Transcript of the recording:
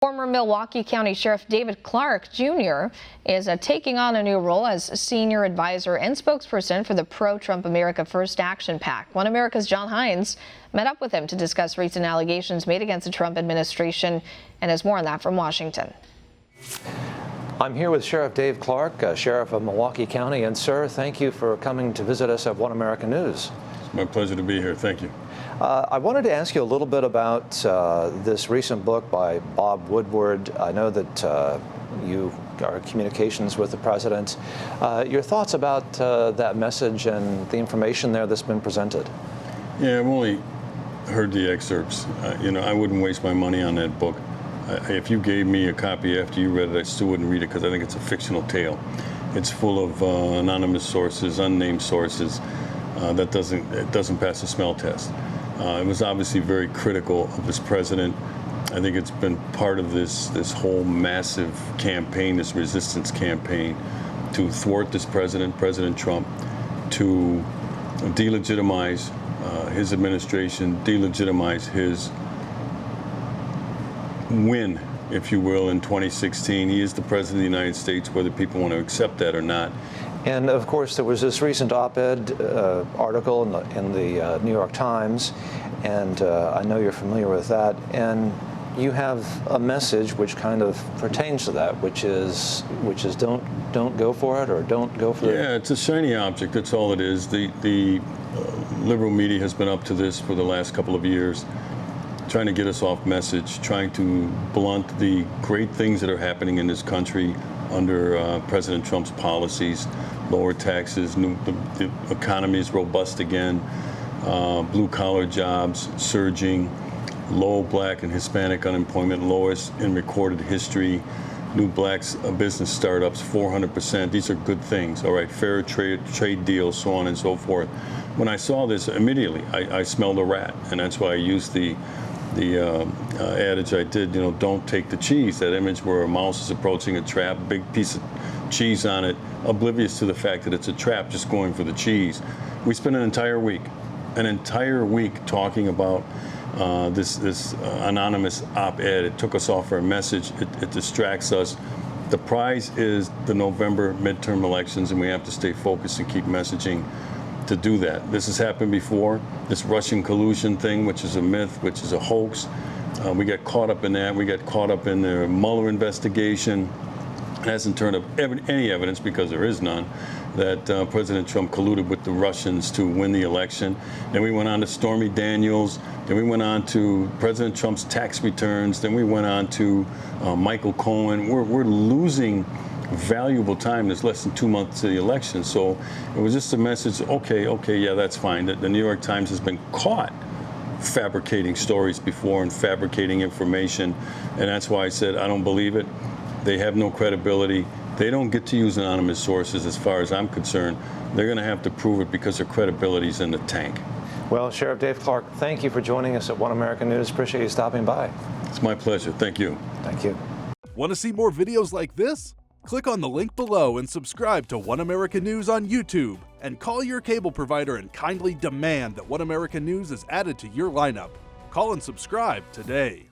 Former Milwaukee County Sheriff David Clarke Jr. is taking on a new role as senior advisor and spokesperson for the pro-Trump America First Action PAC. One America's John Hines met up with him to discuss recent allegations made against the Trump administration, and has more on that from Washington. I'm here with Sheriff Dave Clarke, Sheriff of Milwaukee County. And sir, thank you for coming to visit us at One America News. It's my pleasure to be here. Thank you. I wanted to ask you a little bit about this recent book by Bob Woodward. I know that you are in communications with the president. Your thoughts about that message and the information there that's been presented? Yeah, I've only heard the excerpts. I wouldn't waste my money on that book. If you gave me a copy after you read it, I still wouldn't read it because I think it's a fictional tale. It's full of anonymous sources, unnamed sources. That doesn't pass the smell test. It was obviously very critical of this president. I think it's been part of this whole massive campaign, this resistance campaign, to thwart this president, President Trump, to delegitimize his administration, delegitimize his win, if you will, in 2016. He is the president of the United States, whether people want to accept that or not. And of course, there was this recent op-ed article in the New York Times, and I know you're familiar with that. And you have a message which kind of pertains to that, which is don't go for it, or don't go for it. Yeah, it's a shiny object. That's all it is. The liberal media has been up to this for the last couple of years, trying to get us off message, trying to blunt the great things that are happening in this country under President Trump's policies. Lower taxes, the economy is robust again, blue-collar jobs surging, low Black and Hispanic unemployment, lowest in recorded history, new blacks business startups, 400%. These are good things, all right, fair trade deals, so on and so forth. When I saw this, immediately I smelled a rat, and that's why I used the adage I did, don't take the cheese, that image where a mouse is approaching a trap, big piece of cheese on it, oblivious to the fact that it's a trap, just going for the cheese. We spent an entire week talking about this anonymous op-ed. It took us off our message. It distracts us. The prize is the November midterm elections, and we have to stay focused and keep messaging to do that. This has happened before. This Russian collusion thing, which is a myth, which is a hoax. We got caught up in that. We got caught up in the Mueller investigation. It hasn't turned up any evidence, because there is none, that President Trump colluded with the Russians to win the election. Then we went on to Stormy Daniels. Then we went on to President Trump's tax returns. Then we went on to Michael Cohen. We're losing valuable time. There's less than 2 months to the election. So it was just a message, okay, yeah, that's fine. The New York Times has been caught fabricating stories before and fabricating information. And that's why I said I don't believe it. They have no credibility. They don't get to use anonymous sources as far as I'm concerned. They're going to have to prove it because their credibility's in the tank. Well, Sheriff Dave Clarke, thank you for joining us at One America News. Appreciate you stopping by. It's my pleasure. Thank you. Thank you. Want to see more videos like this? Click on the link below and subscribe to One America News on YouTube. And call your cable provider and kindly demand that One America News is added to your lineup. Call and subscribe today.